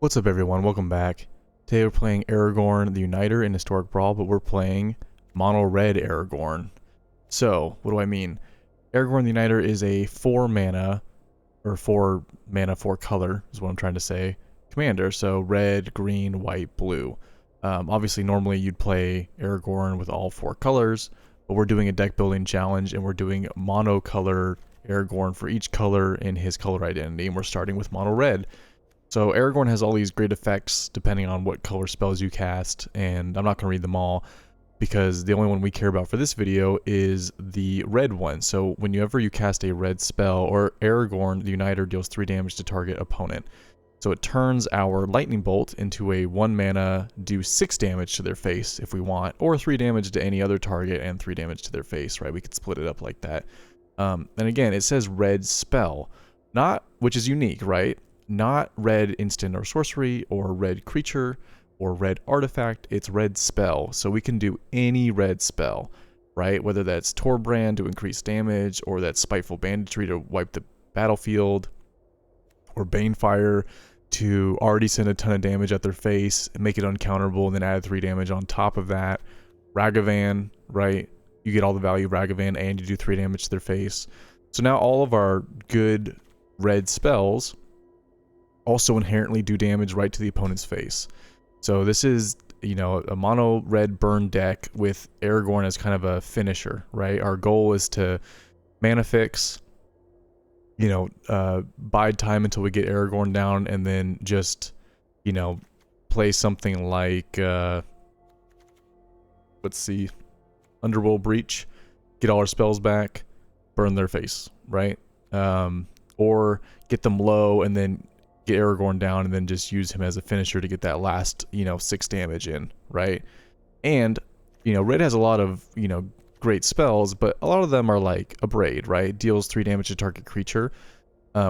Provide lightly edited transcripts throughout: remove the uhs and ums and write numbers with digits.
What's up everyone, welcome back. Today we're playing Aragorn the Uniter in Historic Brawl, but we're playing Mono Red Aragorn. So, what do I mean? Aragorn the Uniter is a 4 mana, or 4 mana 4 color is what I'm trying to say, commander. So red, green, white, blue. Obviously normally you'd play Aragorn with all 4 colors, but we're doing a deck building challenge and we're doing mono color Aragorn for each color in his color identity, and we're starting with mono red. So Aragorn has all these great effects depending on what color spells you cast, and I'm not going to read them all because the only one we care about for this video is the red one. So whenever you cast a red spell, or Aragorn the Uniter deals 3 damage to target opponent. So it turns our lightning bolt into a 1 mana, do 6 damage to their face if we want, or 3 damage to any other target and 3 damage to their face, right? We could split it up like that. And again, it says red spell, which is unique, right? Not red instant or sorcery, or red creature, or red artifact. It's red spell. So we can do any red spell, right? Whether that's Torbrand to increase damage, or that Spiteful Banditry to wipe the battlefield, or Banefire to already send a ton of damage at their face and make it uncounterable, and then add 3 damage on top of that. Ragavan, right? You get all the value of Ragavan and you do 3 damage to their face. So now all of our good red spells also inherently do damage right to the opponent's face. So this is, you know, a mono red burn deck with Aragorn as kind of a finisher, right? Our goal is to mana fix, you know, bide time until we get Aragorn down, and then just, you know, play something like, let's see, Underworld Breach, get all our spells back, burn their face, right? Or get them low and then get Aragorn down and then just use him as a finisher to get that last, you know, 6 damage in, right? And, you know, red has a lot of, you know, great spells, but a lot of them are like Abrade, right? Deals 3 damage to target creature.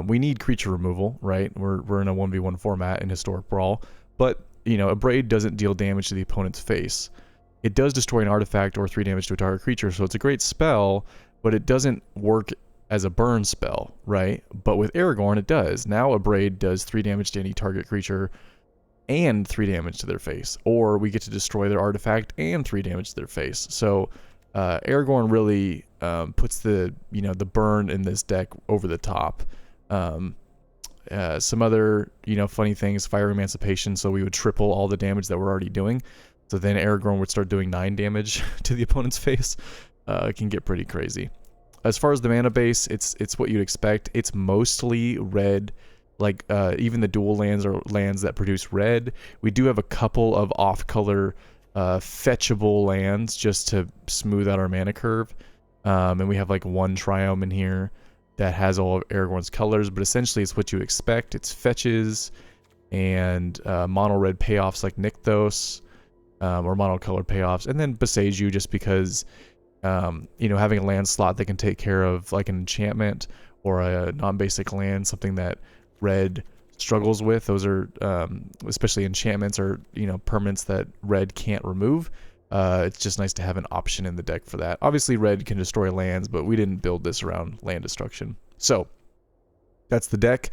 We need creature removal, right? We're in a 1v1 format in Historic Brawl, but, you know, Abrade doesn't deal damage to the opponent's face. It does destroy an artifact or 3 damage to a target creature, so it's a great spell, but it doesn't work as a burn spell, right? But with Aragorn, it does. Now Abrade does 3 damage to any target creature and 3 damage to their face, or we get to destroy their artifact and 3 damage to their face. So Aragorn really puts the, you know, the burn in this deck over the top. Some other, you know, funny things: Fire Emancipation, so we would triple all the damage that we're already doing. So then Aragorn would start doing 9 damage to the opponent's face. It can get pretty crazy. As far as the mana base, it's what you'd expect. It's mostly red, like even the dual lands are lands that produce red. We do have a couple of off-color fetchable lands just to smooth out our mana curve. And we have like 1 Triome in here that has all of Aragorn's colors, but essentially it's what you expect. It's fetches and mono red payoffs like Nykthos, or mono color payoffs, and then Boseiju, just because you know, having a land slot that can take care of like an enchantment or a non-basic land, something that red struggles with. Those are especially enchantments, or, you know, permanents that red can't remove. It's just nice to have an option in the deck for that. Obviously red can destroy lands, but we didn't build this around land destruction. So that's the deck.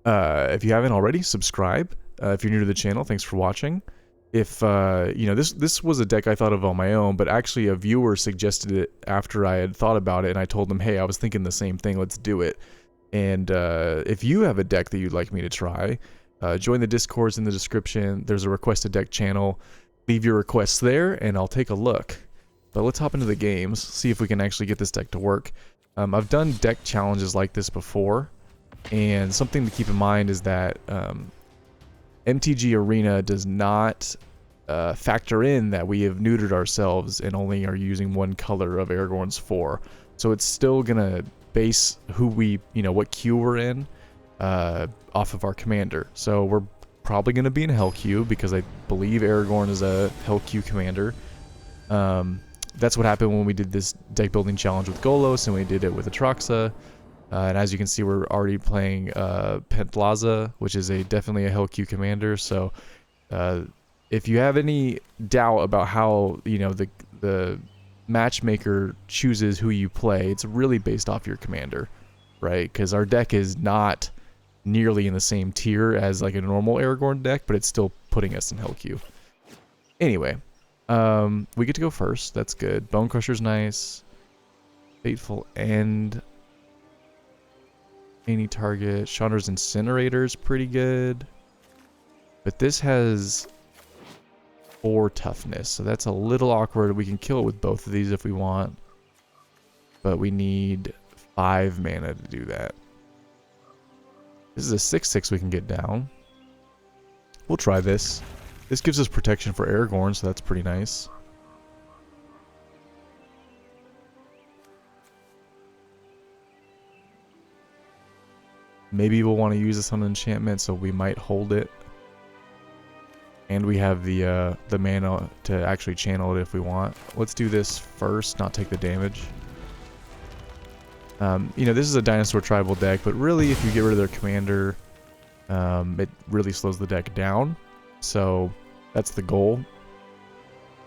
If you haven't already, subscribe. If you're new to the channel, thanks for watching. If you know, this was a deck I thought of on my own, but actually a viewer suggested it after I had thought about it, and I told them, hey, I was thinking the same thing, let's do it. And if you have a deck that you'd like me to try, join the Discords in the description. There's a request a deck channel. Leave your requests there and I'll take a look. But let's hop into the games, see if we can actually get this deck to work. I've done deck challenges like this before, and something to keep in mind is that MTG Arena does not factor in that we have neutered ourselves and only are using 1 color of Aragorn's 4. So it's still gonna base who we, you know, what queue we're in off of our commander. So we're probably gonna be in Hell queue because I believe Aragorn is a Hell queue commander. That's what happened when we did this deck building challenge with Golos, and we did it with Atraxa. And as you can see, we're already playing Pentlaza, which is definitely a Hell queue commander. So if you have any doubt about how, you know, the matchmaker chooses who you play, it's really based off your commander, right? Because our deck is not nearly in the same tier as like a normal Aragorn deck, but it's still putting us in hell queue. Anyway, we get to go first. That's good. Bone Crusher's nice. Fateful End. Any target. Chandra's Incinerator's pretty good. But this has 4 toughness, so that's a little awkward. We can kill it with both of these if we want. But we need 5 mana to do that. This is a 6/6 we can get down. We'll try this. This gives us protection for Aragorn, so that's pretty nice. Maybe we'll want to use this on enchantment, so we might hold it. And we have the mana to actually channel it if we want. Let's do this first, not take the damage. You know, this is a dinosaur tribal deck, but really if you get rid of their commander, it really slows the deck down. So that's the goal.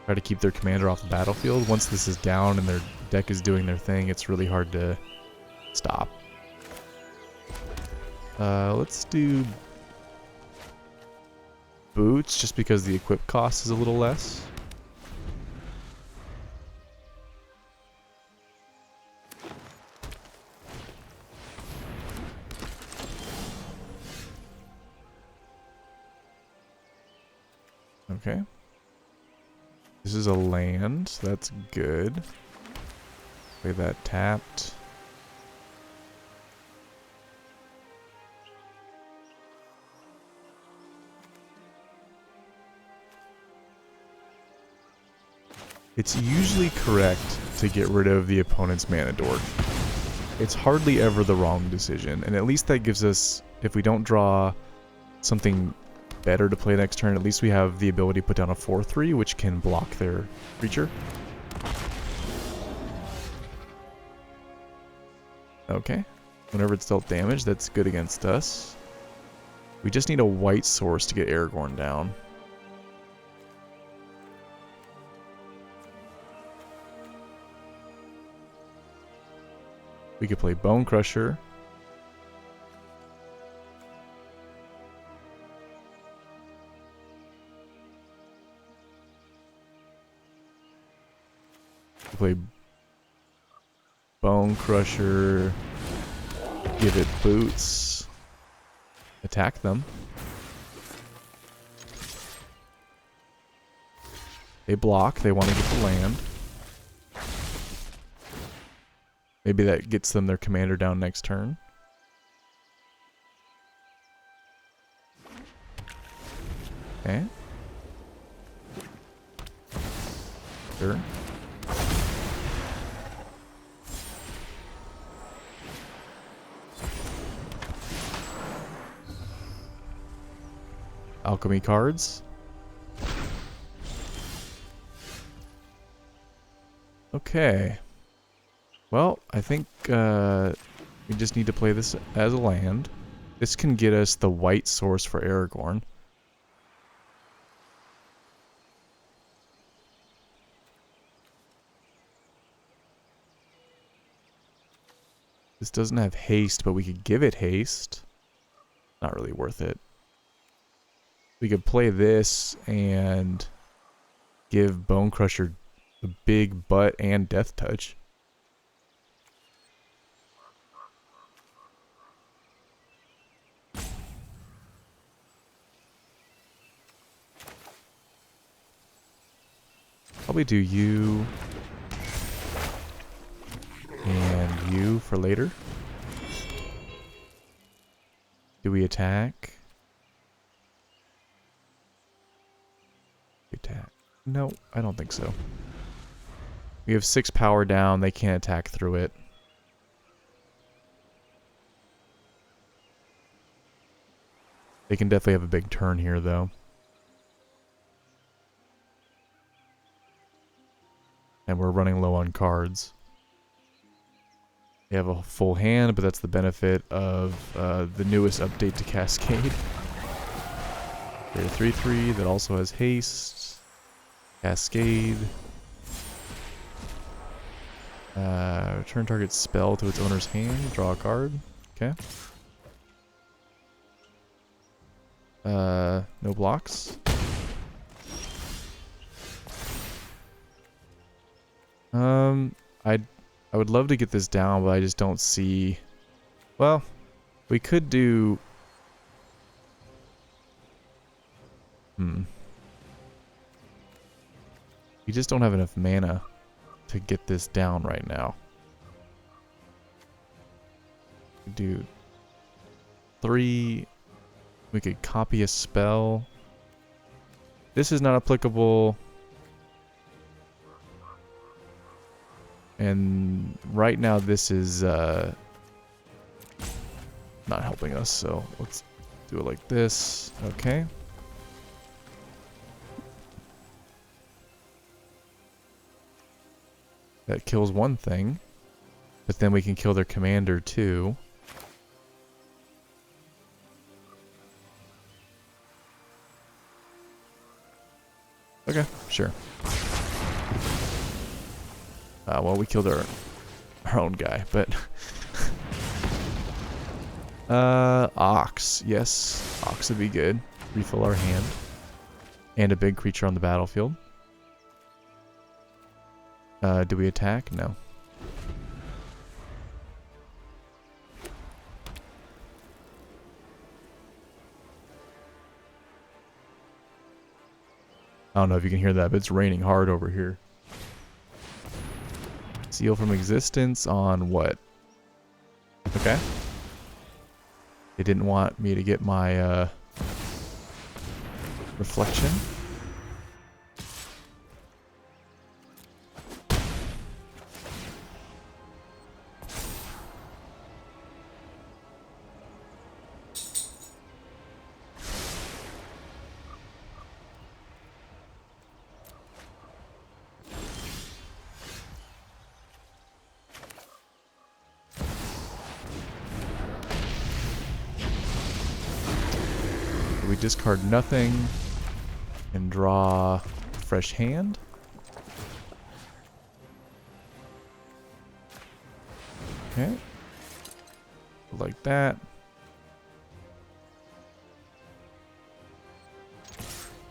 Try to keep their commander off the battlefield. Once this is down and their deck is doing their thing, it's really hard to stop. Let's do boots, just because the equip cost is a little less. Okay. This is a land, so that's good. Play that tapped. It's usually correct to get rid of the opponent's mana dork. It's hardly ever the wrong decision, and at least that gives us, if we don't draw something better to play next turn, at least we have the ability to put down a 4/3, which can block their creature. Okay. Whenever it's dealt damage, that's good against us. We just need a white source to get Aragorn down. We could play Bone Crusher. Play Bone Crusher, give it boots, attack them. They block, they want to get the land. Maybe that gets them their commander down next turn. Okay. Sure. Alchemy cards. Okay. Well, I think we just need to play this as a land. This can get us the white source for Aragorn. This doesn't have haste, but we could give it haste. Not really worth it. We could play this and give Bone Crusher a big butt and Death Touch. Probably do you and you for later. Do we attack? Attack. No, I don't think so. We have 6 power down, they can't attack through it. They can definitely have a big turn here though. And we're running low on cards. They have a full hand, but that's the benefit of the newest update to Cascade. Create a 3/3 that also has haste. Cascade. Return target spell to its owner's hand. Draw a card. Okay. No blocks. I would love to get this down, but I just don't see. Well, we could do. We just don't have enough mana to get this down right now. Do 3. We could copy a spell. This is not applicable. And right now this is not helping us, so let's do it like this. Okay. That kills one thing, but then we can kill their commander too. Okay, sure. Well, we killed our own guy, but Ox. Yes, Ox would be good. Refill our hand. And a big creature on the battlefield. Do we attack? No. I don't know if you can hear that, but it's raining hard over here. Seal from existence on what? Okay. They didn't want me to get my reflection. We discard nothing and draw a fresh hand. Okay. Like that.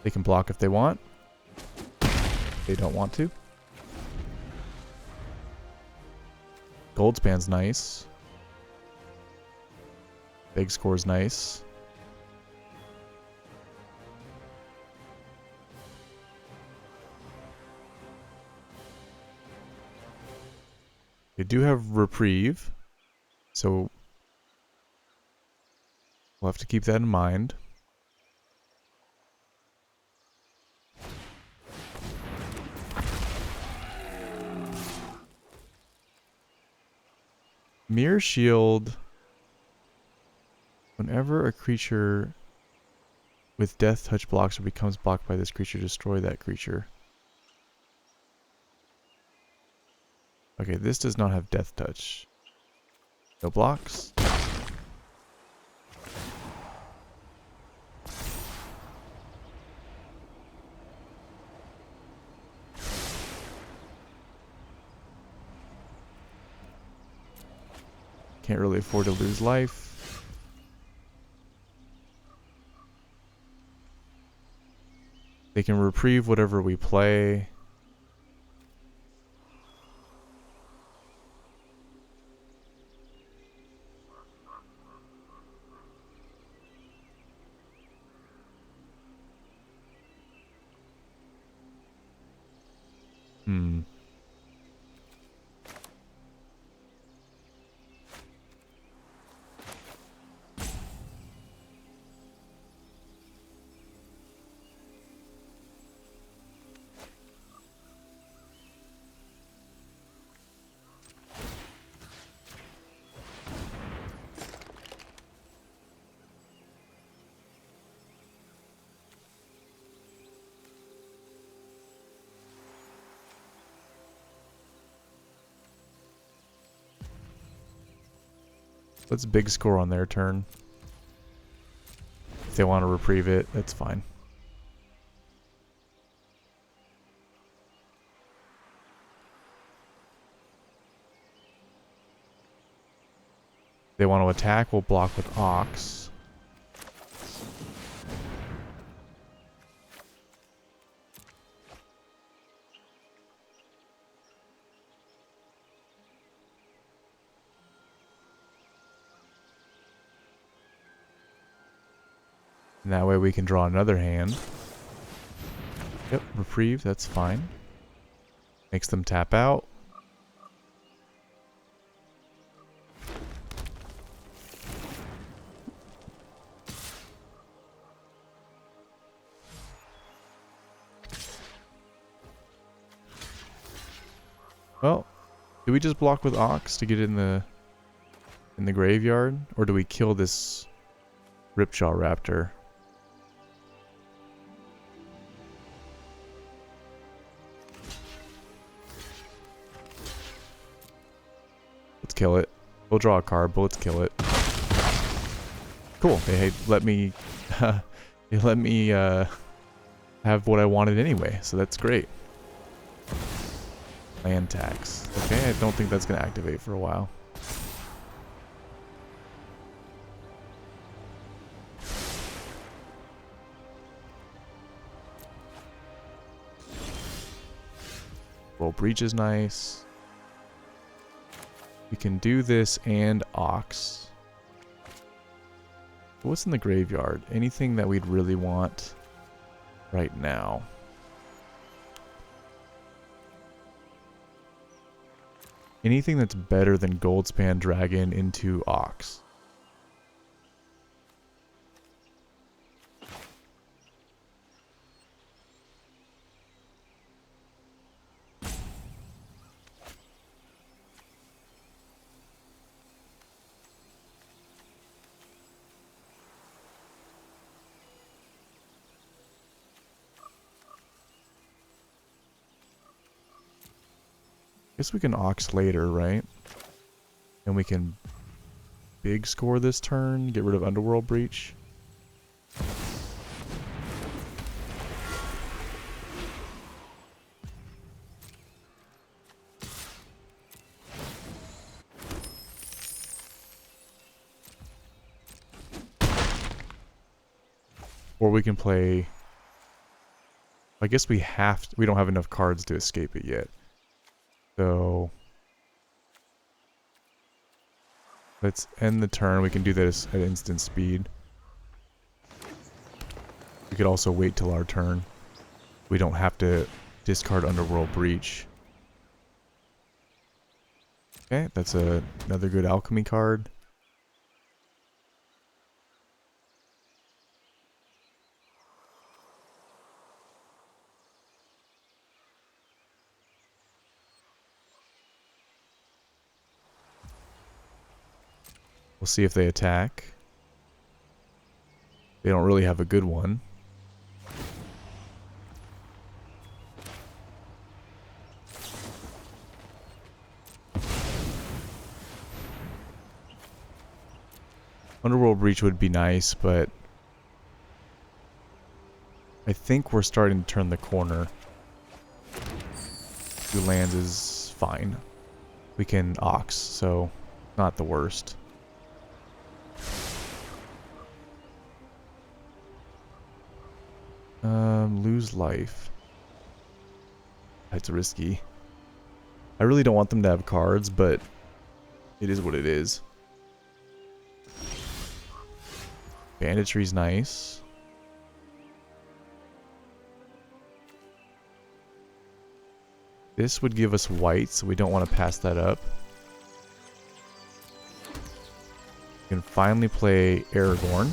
They can block if they want. They don't want to. Goldspan's nice. Big score's nice. They do have reprieve, so we'll have to keep that in mind. Mirror Shield. Whenever a creature with Death Touch blocks or becomes blocked by this creature, destroy that creature. Okay, this does not have Death Touch. No blocks. Can't really afford to lose life. They can reprieve whatever we play. Let's big score on their turn. If they want to reprieve it, that's fine. If they want to attack, we'll block with Ox. And that way we can draw another hand. Yep, reprieve, that's fine. Makes them tap out. Well, do we just block with Ox to get in the graveyard? Or do we kill this Ripjaw Raptor? Let's kill it. We'll draw a card, but let's kill it. Cool. They let me have what I wanted anyway, so that's great. Land tax. Okay, I don't think that's going to activate for a while. Roll Breach is nice. We can do this and Ox. What's in the graveyard? Anything that we'd really want right now? Anything that's better than Goldspan Dragon into Ox. Guess we can Ox later, right? And we can big score this turn, get rid of Underworld Breach. Or we can play... I guess we have to, we don't have enough cards to escape it yet. So let's end the turn. We can do this at instant speed. We could also wait till our turn. We don't have to discard Underworld Breach. Okay, that's another good alchemy card. We'll see if they attack. They don't really have a good one. Underworld Breach would be nice, but I think we're starting to turn the corner. 2 lands is fine. We can Ox, so not the worst. Lose life. That's risky. I really don't want them to have cards, but it is what it is. Banditry's nice. This would give us white, so we don't want to pass that up. We can finally play Aragorn.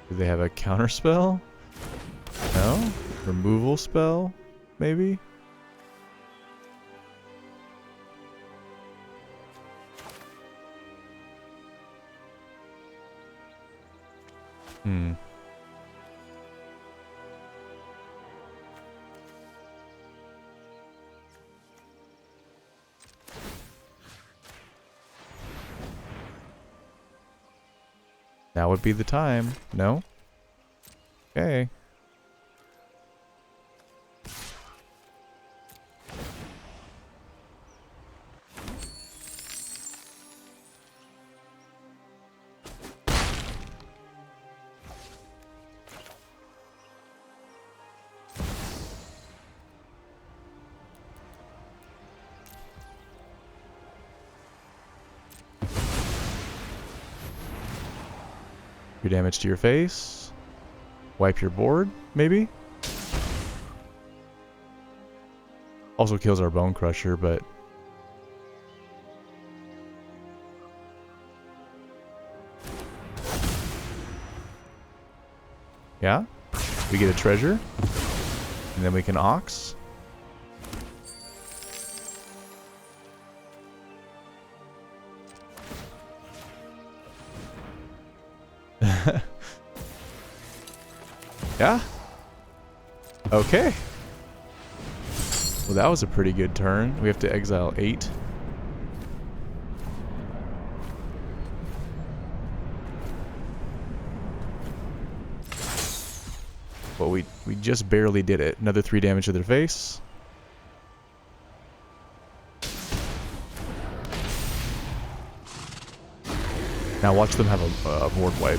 Do they have a counter spell? No? Removal spell? Maybe? Now would be the time. No? Okay. 3 damage to your face. Wipe your board, maybe? Also kills our Bone Crusher, but... yeah? We get a treasure. And then we can Ox. Yeah? Okay. Well, that was a pretty good turn. We have to exile 8. But we just barely did it. Another 3 damage to their face. Now watch them have a board wipe.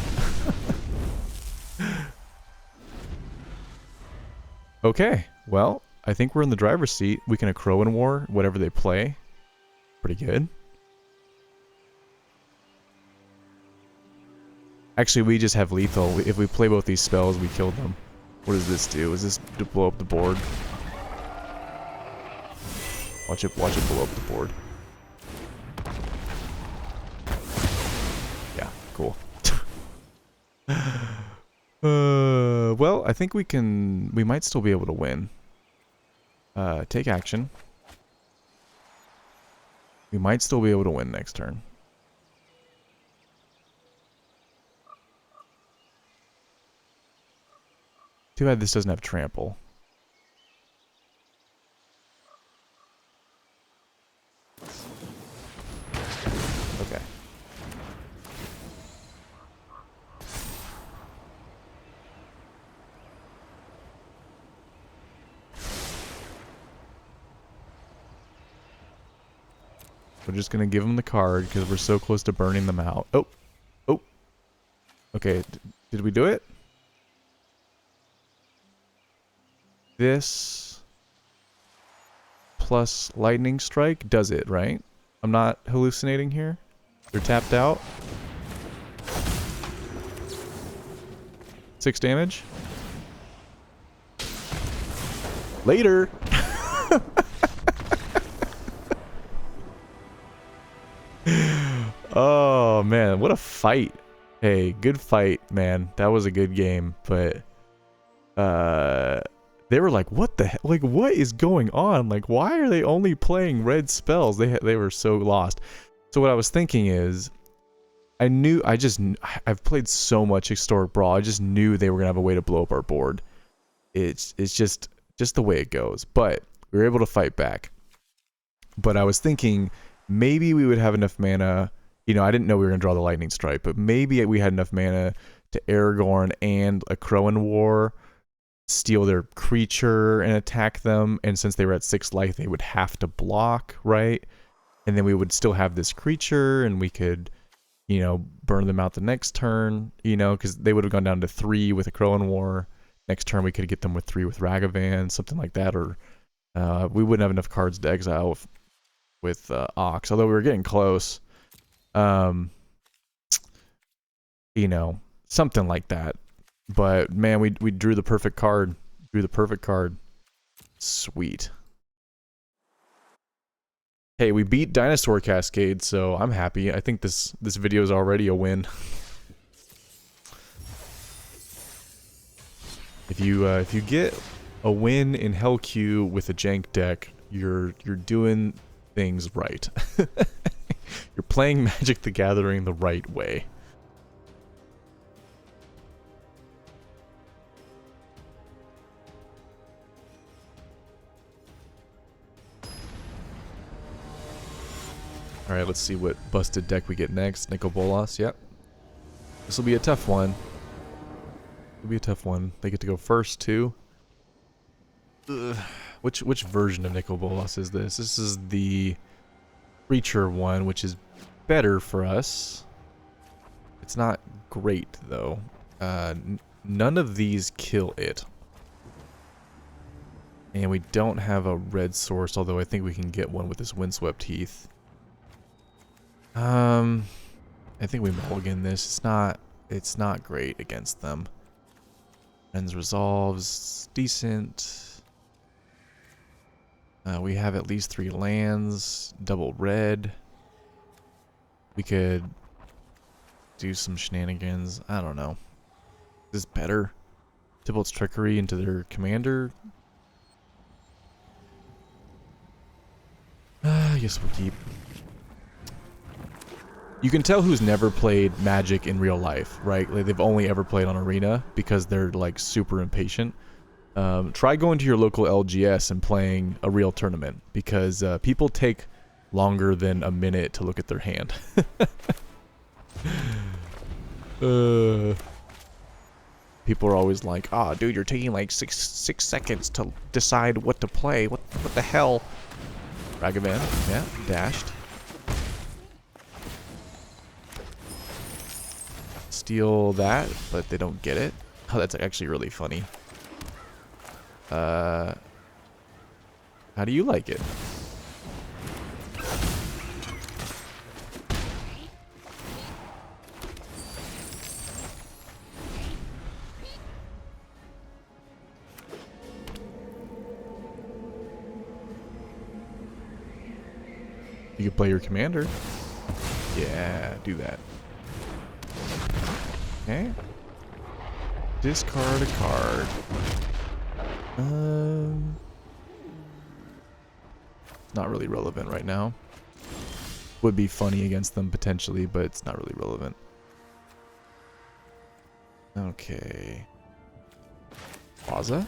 Okay, well, I think we're in the driver's seat. We can Crow in War, whatever they play. Pretty good. Actually, we just have lethal. If we play both these spells, we kill them. What does this do? Is this to blow up the board? Watch it blow up the board. Yeah, cool. Well, I think we might still be able to win. Take action. We might still be able to win next turn. Too bad this doesn't have trample. Okay. We're just gonna give them the card because we're so close to burning them out. Oh! Oh! Okay, did we do it? This plus lightning strike does it, right? I'm not hallucinating here? They're tapped out. 6 damage. Later! Oh man, what a fight. Hey, good fight, man. That was a good game, but they were like, what the heck? Like, what is going on? Like, why are they only playing red spells? They were so lost. So what I was thinking is, I've played so much Historic Brawl. I just knew they were gonna have a way to blow up our board. It's just the way it goes. But we were able to fight back. But I was thinking maybe we would have enough mana. You know, I didn't know we were gonna draw the lightning strike, but maybe we had enough mana to Aragorn and a Crow in War, steal their creature and attack them, and since they were at 6 life, they would have to block, right? And then we would still have this creature, and we could, you know, burn them out the next turn, you know, because they would have gone down to 3 with a Crow in War. Next turn, we could get them with 3 with Ragavan, something like that, or we wouldn't have enough cards to exile with Ox, although we were getting close. You know, something like that. But man, we drew the perfect card. Sweet. Hey, we beat Dinosaur Cascade, so I'm happy. I think this video is already a win. If you get a win in Hell Q with a jank deck, you're doing things right. You're playing Magic the Gathering the right way. Alright, let's see what busted deck we get next. Nicol Bolas, yep. This will be a tough one. It'll be a tough one. They get to go first, too. Ugh. Which version of Nicol Bolas is this? This is the creature one, which is better for us. It's not great, though. None of these kill it. And we don't have a red source, although I think we can get one with this Windswept Heath. I think we mulligan this. it's not great against them. Ends resolves, decent. We have at least 3 lands, double red. We could do some shenanigans. I don't know. Is this better? Tybalt's Trickery into their commander. I guess we'll keep. You can tell who's never played Magic in real life, right? Like they've only ever played on Arena because they're like super impatient. Try going to your local LGS and playing a real tournament because people take longer than a minute to look at their hand. People are always like, "Ah, dude, you're taking like six seconds to decide what to play. What the hell?" Ragavan, yeah, dashed. Steal that, but they don't get it. Oh, that's actually really funny. How do you like it? You can play your commander. Yeah, do that. Okay. Discard a card. Not really relevant right now. Would be funny against them potentially, but it's not really relevant. Okay. Plaza?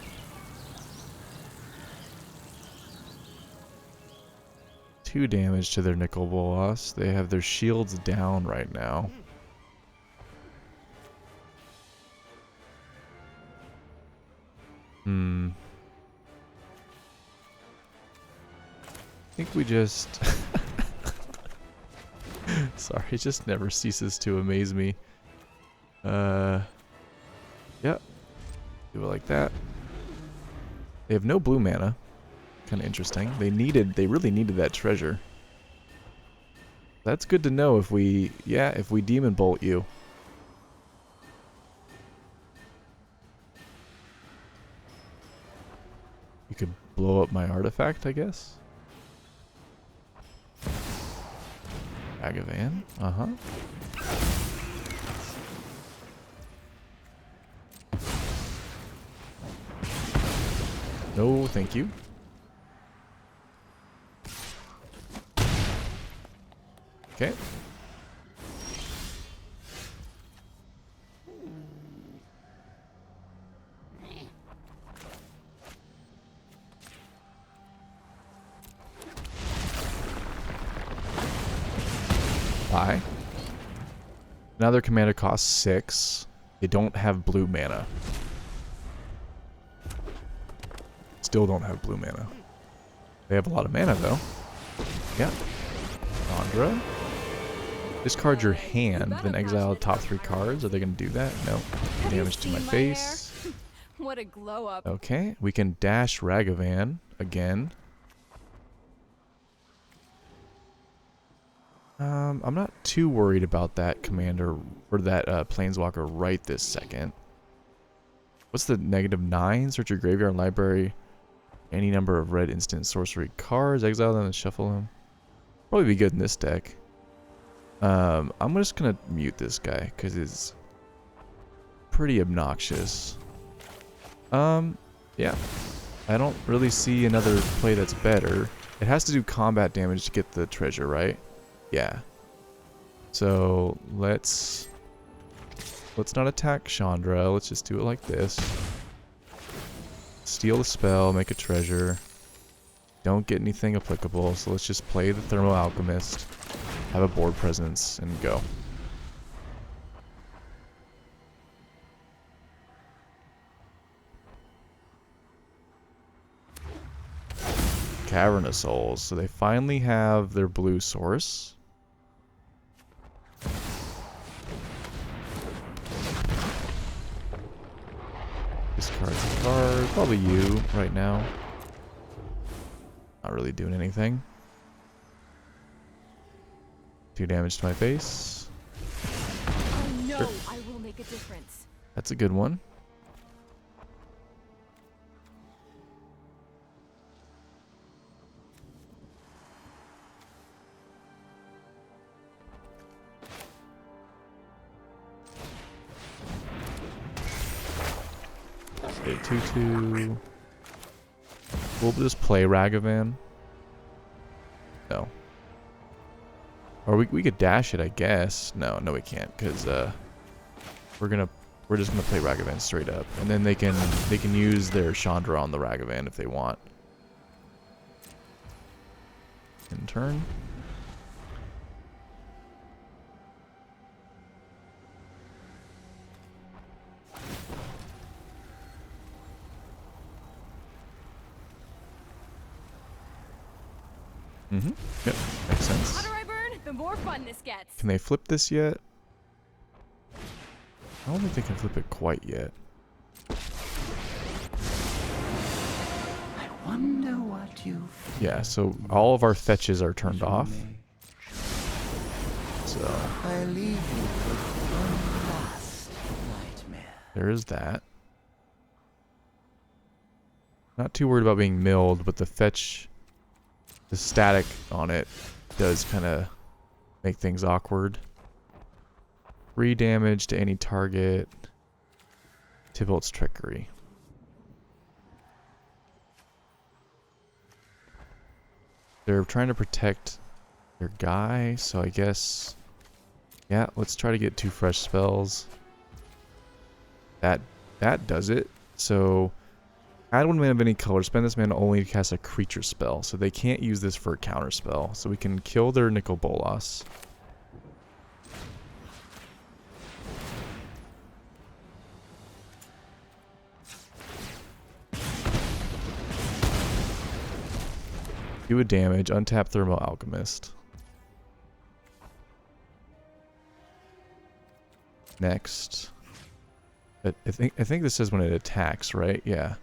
2 damage to their Nicol Bolas. They have their shields down right now. I think we just... Sorry, it just never ceases to amaze me. Yep. Do it like that. They have no blue mana. Kind of interesting. They really needed that treasure. That's good to know if we Demon Bolt you. You could blow up my artifact, I guess. Ragavan, No, thank you. Okay. Bye. Now their commander costs 6. They don't have blue mana. Still don't have blue mana. They have a lot of mana though. Yeah. Chandra. Discard your hand, then exile the top 3 cards. Are they going to do that? No. Damage to my face. What a glow up. Okay. We can dash Ragavan again. I'm not too worried about that commander or that planeswalker right this second. What's the -9? Search your graveyard and library. Any number of red instant sorcery cards. Exile them and shuffle them. Probably be good in this deck. I'm just gonna mute this guy because it's pretty obnoxious. Yeah. I don't really see another play that's better. It has to do combat damage to get the treasure, right? Yeah. So let's not attack Chandra. Let's just do it like this. Steal the spell, make a treasure. Don't get anything applicable, so let's just play the Thermal Alchemist, have a board presence, and go. Cavern of Souls. So they finally have their blue source. Discard's a card. Probably you right now. Not really doing anything. 2 damage to my face. Oh no, Sure. I will make a difference. That's a good one. Say 2/2. We'll just play Ragavan. No. Or we could dash it, I guess. No, we can't, because we're just gonna play Ragavan straight up, and then they can use their Chandra on the Ragavan if they want. In turn. Mm-hmm. Yep, makes sense. The hotter I burn, the more fun this gets. Can they flip this yet? I don't think they can flip it quite yet. I wonder what you. Yeah, so all of our fetches are turned off. So I leave you with one last nightmare. there is that. Not too worried about being milled, but the fetch, the static on it does kind of make things awkward. 3 damage to any target. Tybalt's Trickery. They're trying to protect their guy, so I guess... Yeah, let's try to get 2 fresh spells. That does it. So, add 1 mana of any color. Spend this mana only to cast a creature spell. So they can't use this for a counter spell. So we can kill their Nicol Bolas. Do a damage, untap Thermo Alchemist. Next. I think this is when it attacks, right? Yeah.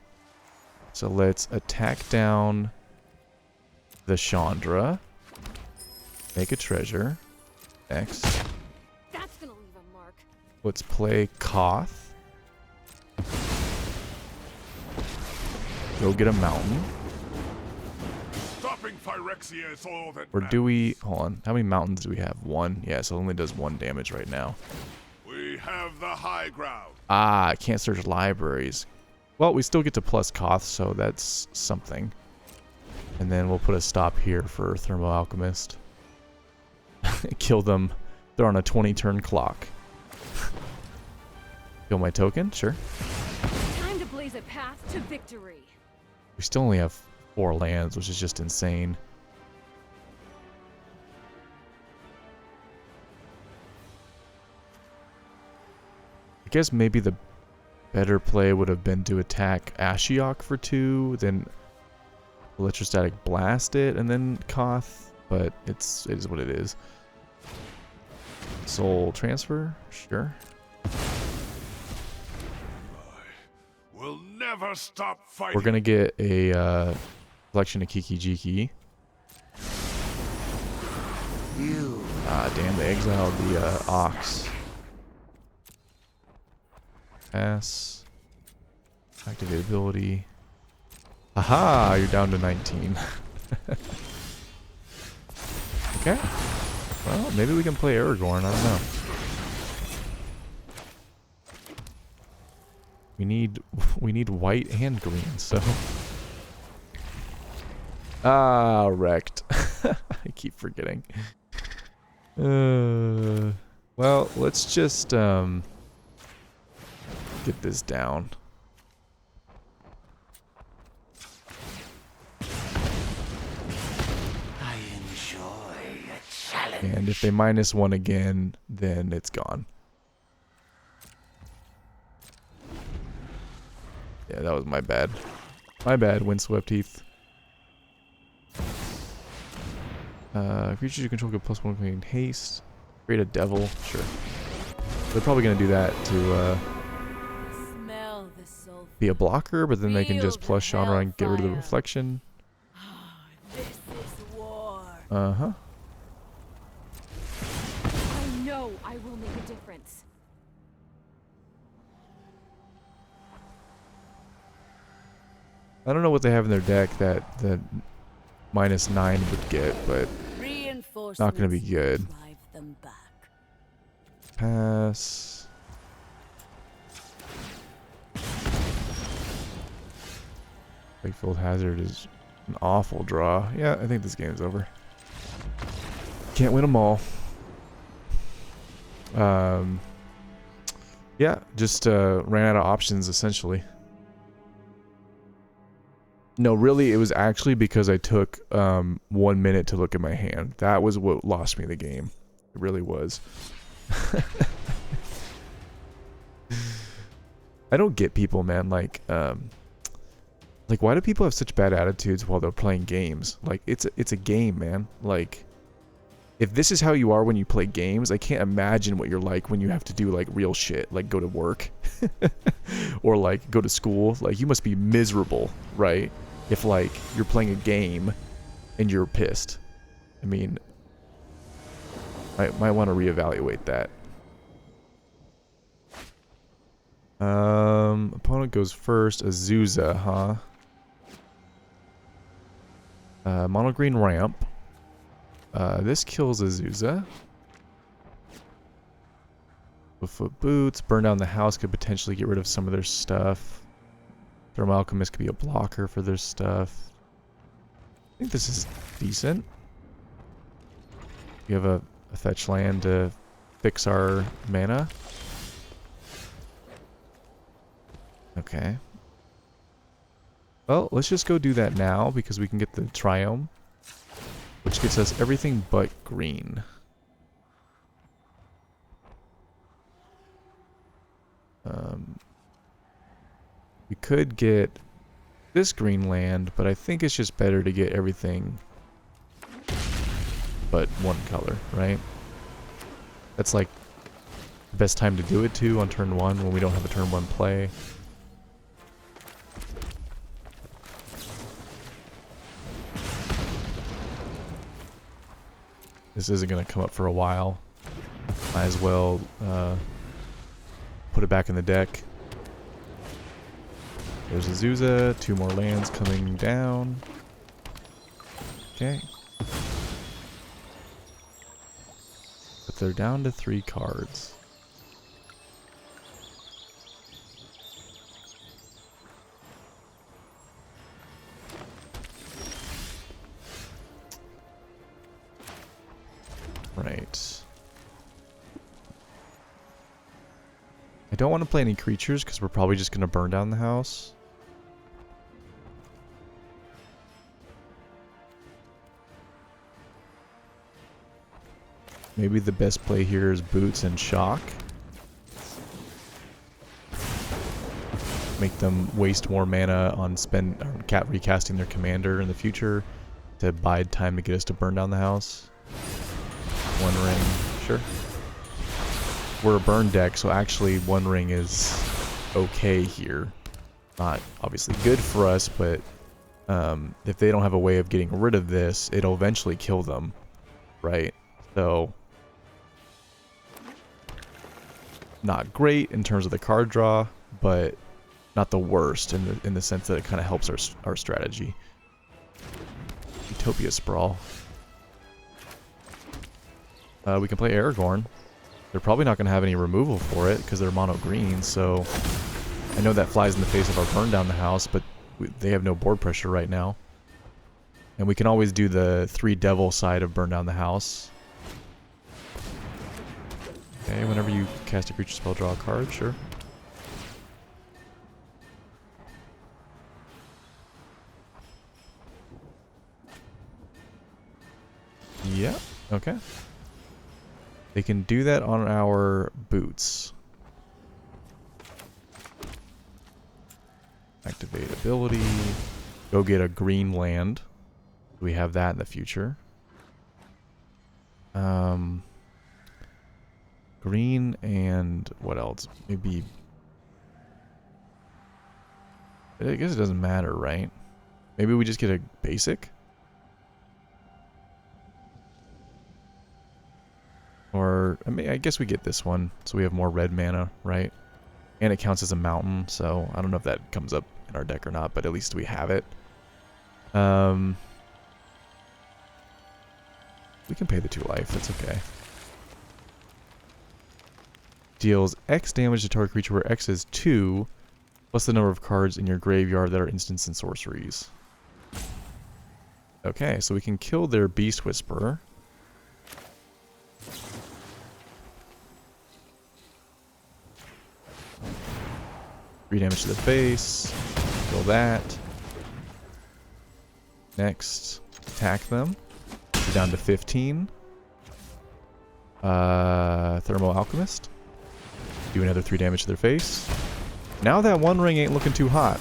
So let's attack down the Chandra. Make a treasure. Next. That's gonna leave a mark. Let's play Koth. Go get a mountain. Stopping Phyrexia is all that Or matters. do we... Hold on. How many mountains do we have? 1? Yeah, so it only does 1 damage right now. We have the high ground. Ah, I can't search libraries. Well, we still get to plus Koth, so that's something. And then we'll put a stop here for Thermo Alchemist. Kill them. They're on a 20-turn clock. Kill my token? Sure. Time to blaze a path to victory. We still only have 4 lands, which is just insane. I guess maybe the better play would have been to attack Ashiok for 2, then Electrostatic Blast it, and then Koth, but it is what it is. Soul Transfer? Sure. We'll never stop fighting. We're gonna get a collection of Kiki Jiki. You. Ah, damn, they exiled the Ox. Pass. Activate ability. Aha! You're down to 19. Okay. Well, maybe we can play Aragorn. I don't know. We need white and green, so. Ah, wrecked. I keep forgetting. Well, let's just get this down. I enjoy a challenge. And if they -1 again, then it's gone. Yeah, that was my bad. My bad, Windswept Heath. Creatures you control get +1 clean haste. Create a devil. Sure. They're probably going to do that to Smell the sulfur. be a blocker, but then they can just Feel plus the genre and get rid of the hellfire. reflection. This is war. Uh-huh. I know I will make a difference. I don't know what they have in their deck that the -9 would get, but Reinforcements not gonna be good. drive them back. Pass. Wakefield Hazard is an awful draw. Yeah, I think this game's over. Can't win them all. Yeah, just ran out of options essentially. No, really, it was actually because I took 1 minute to look at my hand. That was what lost me the game. It really was. I don't get people, man. Like why do people have such bad attitudes while they're playing games? Like, it's a game, man. Like, if this is how you are when you play games, I can't imagine what you're like when you have to do, like, real shit. Like, go to work. Or, like, go to school. Like, you must be miserable, right? If, like, you're playing a game and you're pissed. I mean, I might want to reevaluate that. Opponent goes first. Azusa, huh? Mono green ramp. This kills Azusa. Foot boots. Burn down the house could potentially get rid of some of their stuff. Thermal Alchemist could be a blocker for their stuff. I think this is decent. We have a fetch land to fix our mana. Okay. Well, let's just go do that now because we can get the Triome, which gets us everything but green. We could get this green land, but I think it's just better to get everything but one color, right? That's like the best time to do it too on turn 1 when we don't have a turn 1 play. This isn't going to come up for a while. Might as well put it back in the deck. There's Azusa, 2 more lands coming down. Okay. But they're down to 3 cards. Right. I don't want to play any creatures because we're probably just going to burn down the house. Maybe the best play here is boots and shock. Make them waste more mana on recasting their commander in the future to bide time to get us to burn down the house. 1 ring, sure. We're a burn deck, so actually 1 ring is okay here. Not obviously good for us, but if they don't have a way of getting rid of this, it'll eventually kill them, right? So, not great in terms of the card draw, but not the worst in the sense that it kind of helps our strategy. Utopia Sprawl. We can play Aragorn. They're probably not going to have any removal for it because they're mono green, so I know that flies in the face of our burn down the house, but they have no board pressure right now. And we can always do the 3 devil side of burn down the house. Okay, whenever you cast a creature spell, draw a card, sure. Yeah, okay. They can do that on our boots. Activate ability. Go get a green land. We have that in the future. Green and what else? Maybe... I guess it doesn't matter, right? Maybe we just get a basic? Or, I mean, I guess we get this one, so we have more red mana, right? And it counts as a mountain, so I don't know if that comes up in our deck or not, but at least we have it. We can pay the 2 life. That's okay. Deals X damage to target creature where X is 2, plus the number of cards in your graveyard that are instants and sorceries. Okay, so we can kill their Beast Whisperer. Three damage to the face. Kill that. Next, attack them. We're down to 15. Thermo Alchemist. Do another 3 damage to their face. Now that One Ring ain't looking too hot.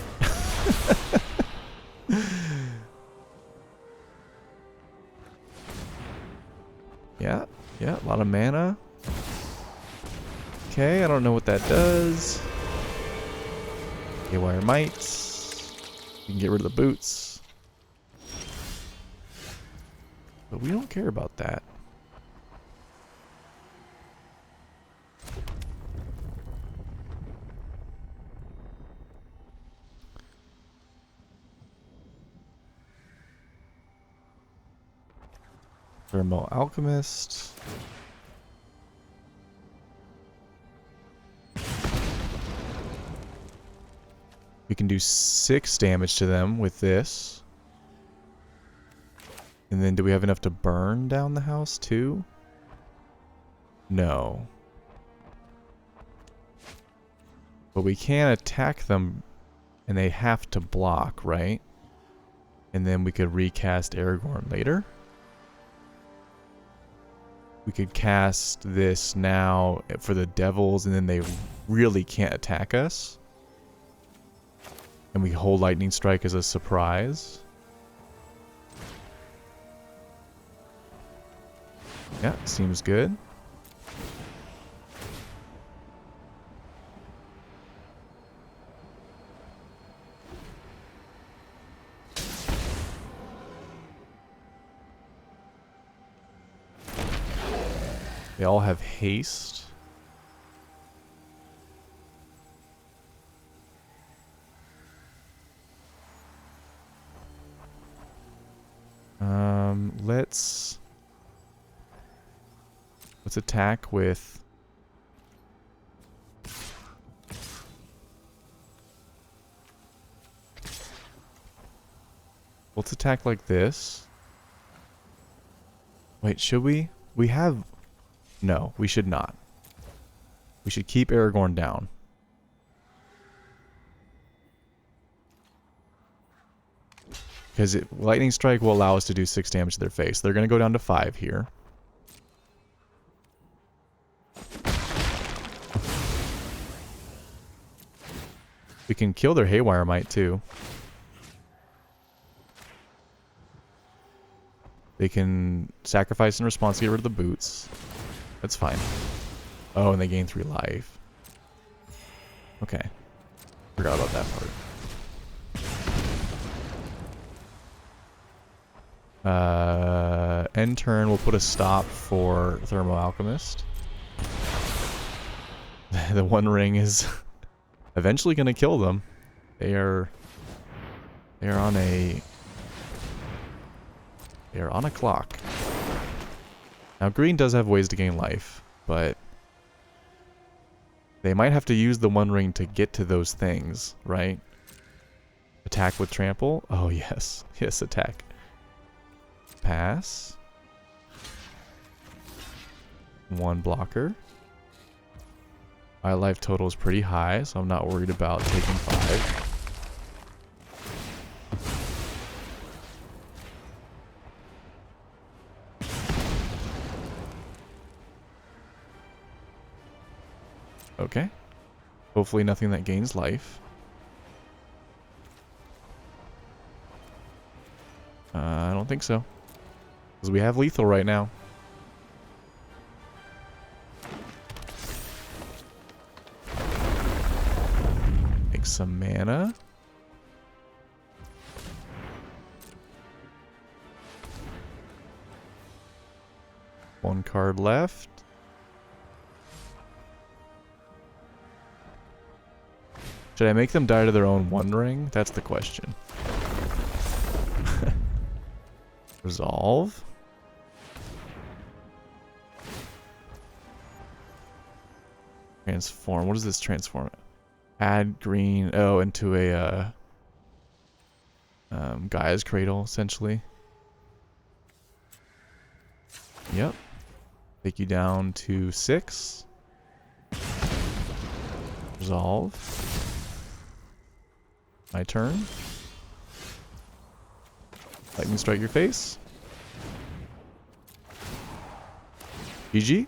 Yeah, a lot of mana. Okay, I don't know what that does. Haywire Mites. You can get rid of the boots. But we don't care about that. Thermal Alchemist. We can do 6 damage to them with this. And then do we have enough to burn down the house too? No. But we can attack them and they have to block, right? And then we could recast Aragorn later. We could cast this now for the devils and then they really can't attack us. And we hold Lightning Strike as a surprise. Yeah, seems good. They all have haste. Let's attack with let's attack like this. Wait, should we? We have no, we should not. We should keep Aragorn down. Because Lightning Strike will allow us to do 6 damage to their face. They're going to go down to 5 here. We can kill their Haywire Mite too. They can sacrifice in response to get rid of the boots. That's fine. Oh, and they gain 3 life. Okay. Forgot about that part. End turn, we'll put a stop for Thermo Alchemist. The One Ring is eventually going to kill them. They are on a clock. Now green does have ways to gain life, but they might have to use the One Ring to get to those things, right? Attack with trample? Oh yes. Yes, attack. Pass. 1 blocker. My life total is pretty high, so I'm not worried about taking 5. Okay. Hopefully nothing that gains life. I don't think so. Because we have lethal right now. Make some mana. One card left. Should I make them die to their own One Ring? That's the question. Resolve. Transform. What does this transform? Add green. Oh, into a Gaia's Cradle, essentially. Yep. Take you down to 6. Resolve. My turn. Lightning strike your face. GG.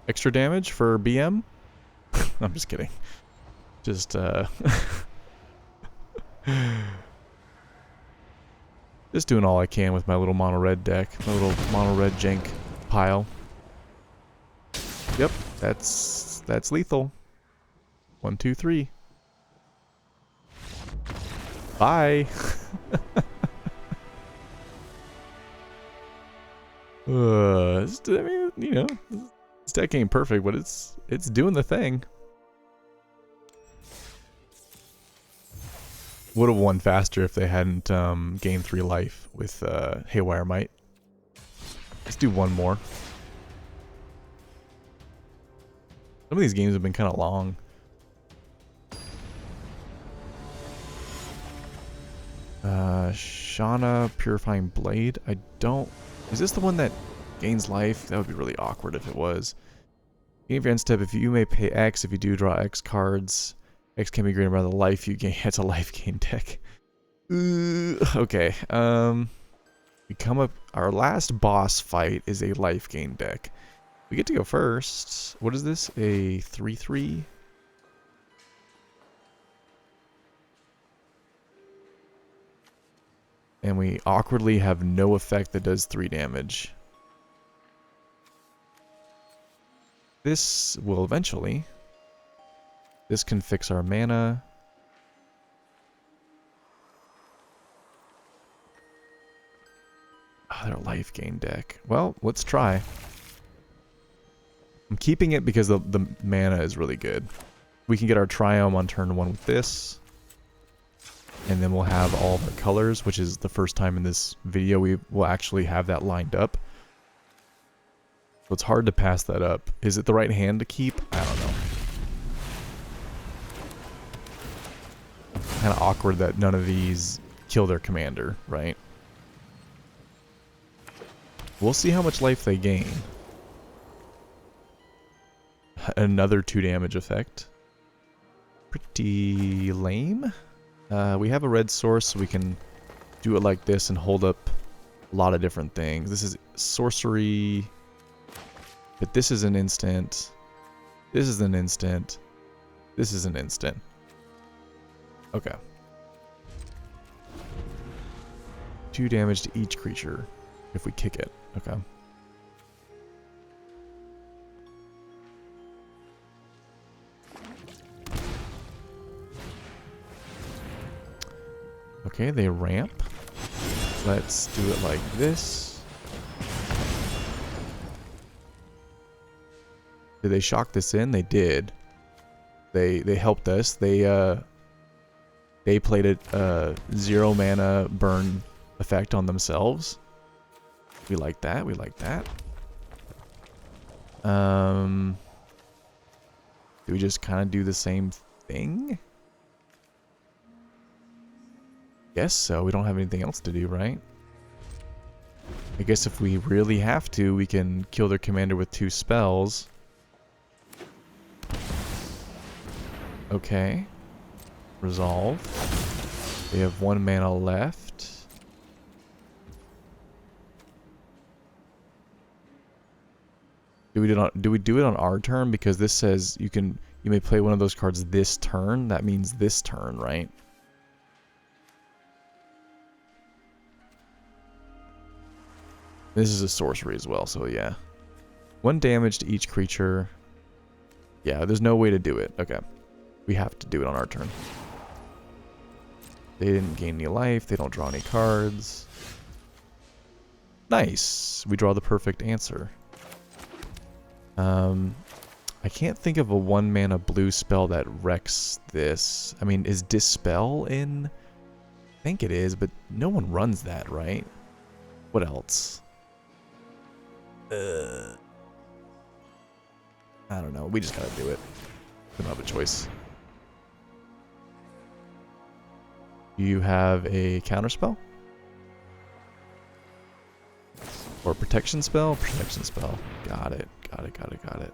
Extra damage for BM? I'm just kidding. Just just doing all I can with my little mono red deck. My little mono red jank pile. Yep, that's lethal. 1, 2, 3. Bye. I mean, you know, this deck ain't perfect, but it's doing the thing. Would have won faster if they hadn't gained 3 life with Haywire Might. Let's do one more. Some of these games have been kind of long. Shauna Purifying Blade. I don't... Is this the one that gains life? That would be really awkward if it was. Gain your end step. If you may pay X, if you do draw X cards, X can be greater by the life you gain. It's a life gain deck. Okay. We come up... Our last boss fight is a life gain deck. We get to go first. What is this? A 3/3? And we awkwardly have no effect that does 3 damage. This will eventually. This can fix our mana. Oh, they're a life gain deck. Well, let's try. I'm keeping it because the mana is really good. We can get our Triome on turn 1 with this. And then we'll have all of our colors, which is the first time in this video we will actually have that lined up. So it's hard to pass that up. Is it the right hand to keep? I don't know. Kind of awkward that none of these kill their commander, right? We'll see how much life they gain. Another 2 damage effect. Pretty lame. We have a red source, so we can do it like this and hold up a lot of different things. This is sorcery, but this is an instant. This is an instant. This is an instant. Okay. 2 damage to each creature if we kick it. Okay. Okay, they ramp. Let's do it like this. Did they shock this in? They did. They helped us. They played a 0 mana burn effect on themselves. We like that. We like that. Do we just kind of do the same thing? Guess so. We don't have anything else to do, right? I guess if we really have to, we can kill their commander with 2 spells. Okay. Resolve. They have 1 mana left. Do we do it on our turn? Because this says you may play one of those cards this turn. That means this turn, right? This is a sorcery as well, so yeah. 1 damage to each creature. Yeah, there's no way to do it. Okay. We have to do it on our turn. They didn't gain any life. They don't draw any cards. Nice. We draw the perfect answer. I I can't think of a 1-mana blue spell that wrecks this. I mean, is Dispel in? I think it is, but no one runs that, right? What else? I don't know. We just gotta do it. We don't have a choice. You have a counter spell? Or protection spell? Protection spell. Got it. Got it, got it, got it.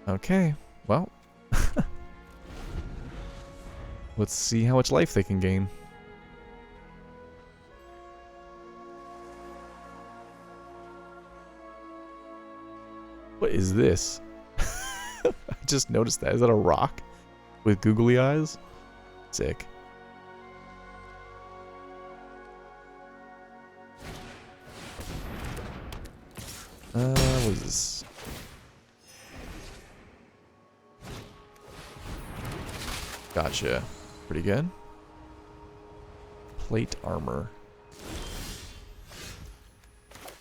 Okay, well. Let's see how much life they can gain. What is this? I just noticed that. Is that a rock with googly eyes? Sick. What is this? Gotcha. Pretty good. Plate armor.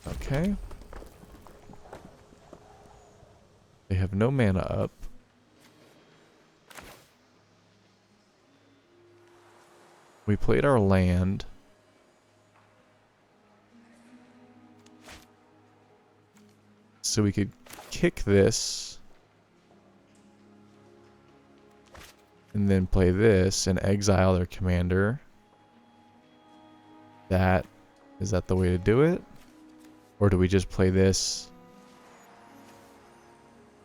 Okay. They have no mana up. We played our land. So we could kick this. And then play this and exile their commander. Is that the way to do it? Or do we just play this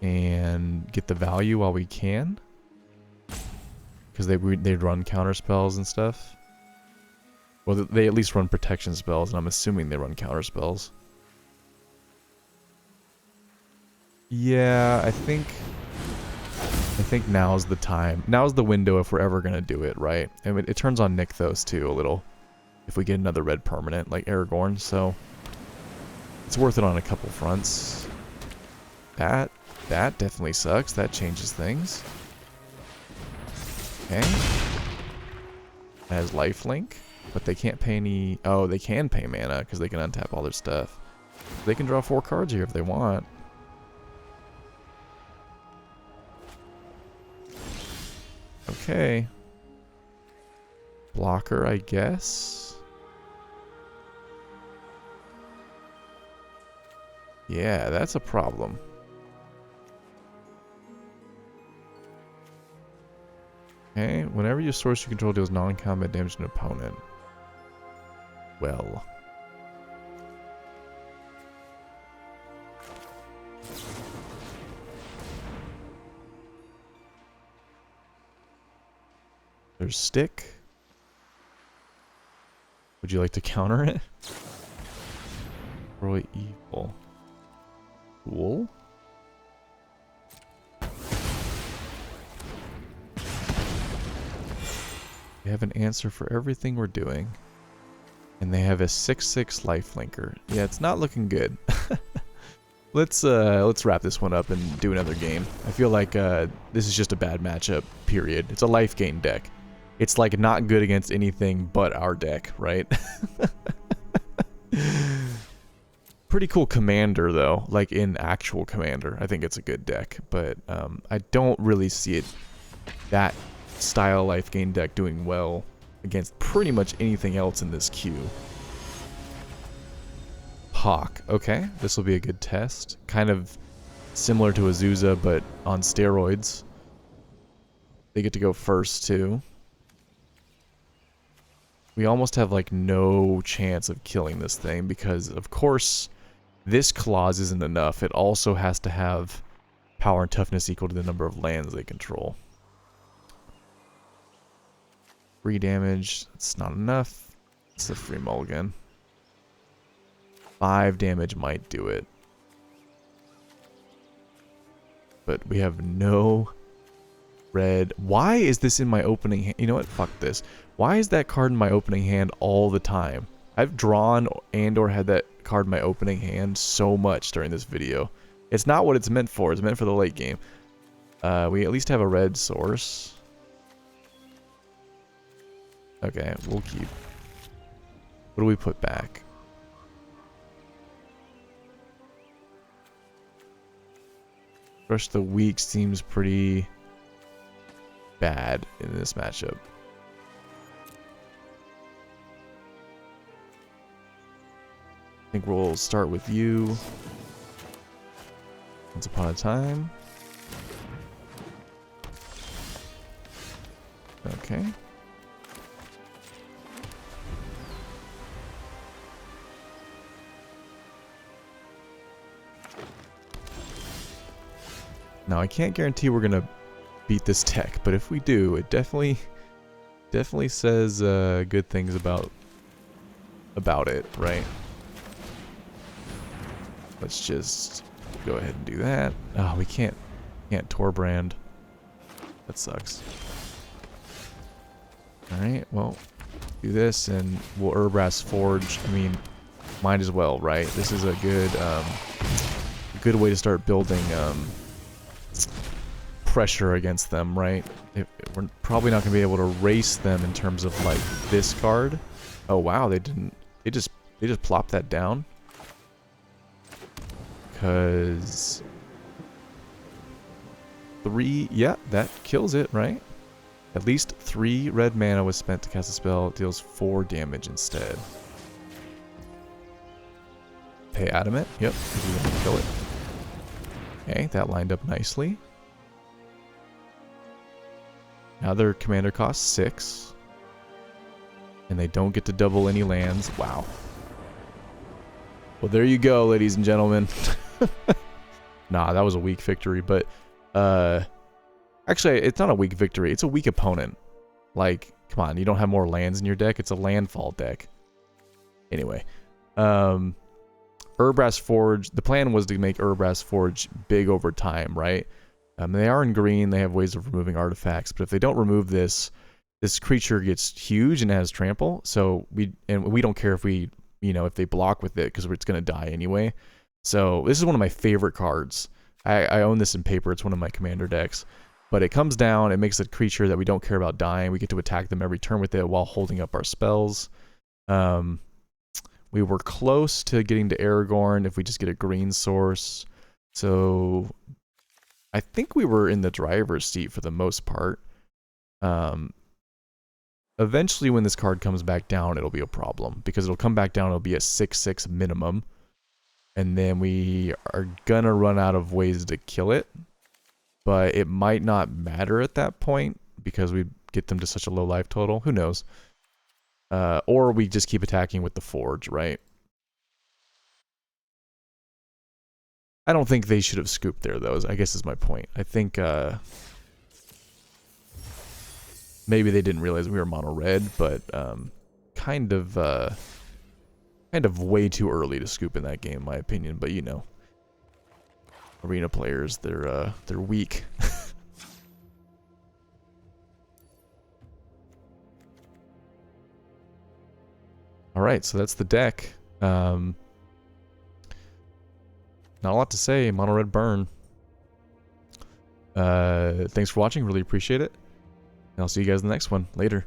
and get the value while we can? Because they'd run counter spells and stuff. Well, they at least run protection spells, and I'm assuming they run counter spells. Yeah, I think now's the time. Now's the window if we're ever gonna do it, right? And it turns on Nykthos too a little if we get another red permanent like Aragorn, so it's worth it on a couple fronts. That definitely sucks. That changes things. Okay. That has lifelink, but they can't pay any. Oh, they can pay mana because they can untap all their stuff. They can draw 4 cards here if they want. Okay. Blocker, I guess. Yeah, that's a problem. Okay, whenever your source you control deals non-combat damage to an opponent. Well. There's stick. Would you like to counter it? Roy evil. Cool. They have an answer for everything we're doing. And they have a 6/6 lifelinker. Yeah, it's not looking good. Let's wrap this one up and do another game. I feel like this is just a bad matchup, period. It's a life gain deck. It's like not good against anything but our deck, right? Pretty cool commander though, like in actual commander. I think it's a good deck, but I don't really see it, that style life gain deck doing well against pretty much anything else in this queue. Hawk, okay, this will be a good test. Kind of similar to Azusa, but on steroids. They get to go first too. We almost have like no chance of killing this thing because of course this clause isn't enough. It also has to have power and toughness equal to the number of lands they control. 3 damage, it's not enough. It's a free mulligan. 5 damage might do it. But we have no red. Why is this in my opening hand? You know what? Fuck this. Why is that card in my opening hand all the time? I've drawn and or had that card in my opening hand so much during this video. It's not what it's meant for. It's meant for the late game. We at least have a red source. Okay, we'll keep. What do we put back? Rush the weak seems pretty bad in this matchup. I think we'll start with you. Once upon a time. Okay. Now I can't guarantee we're gonna beat this tech, but if we do, it definitely says good things about it, right? Let's just go ahead and do that. Oh, we can't Torbrand. That sucks. Alright, well, do this and we'll Urbrass Forge. I mean, might as well, right? This is a good way to start building pressure against them, right? We're probably not going to be able to race them in terms of like this card. Oh wow, they just plopped that down. Because 3, yeah, that kills it, right? At least 3 red mana was spent to cast a spell. It deals 4 damage instead. Pay Adamant. Yep, we're gonna kill it. Okay, that lined up nicely. Now their commander costs 6. And they don't get to double any lands. Wow. Well, there you go, ladies and gentlemen. Nah, that was a weak victory, but actually, it's not a weak victory. It's a weak opponent. Like, come on, you don't have more lands in your deck. It's a landfall deck. Anyway, Urbrass Forge. The plan was to make Urbrass Forge big over time, right? They are in green. They have ways of removing artifacts, but if they don't remove this, this creature gets huge and has trample. So we don't care if we, if they block with it because it's gonna die anyway. So this is one of my favorite cards. I own this in paper. It's one of my commander decks. But it comes down, it makes a creature that we don't care about dying. We get to attack them every turn with it while holding up our spells. We were close to getting to Aragorn if we just get a green source. So I think we were in the driver's seat for the most part. Eventually when this card comes back down, it'll be a problem. Because it'll come back down, it'll be a 6/6 minimum. And then we are gonna run out of ways to kill it. But it might not matter at that point because we get them to such a low life total. Who knows? Or we just keep attacking with the Forge, right? I don't think they should have scooped there, though, I guess is my point. I think maybe they didn't realize we were mono red, but kind of way too early to scoop in that game, in my opinion. But arena players, they're weak. All right, so that's the deck. Not a lot to say. Mono red burn. Thanks for watching. Really appreciate it. And I'll see you guys in the next one. Later.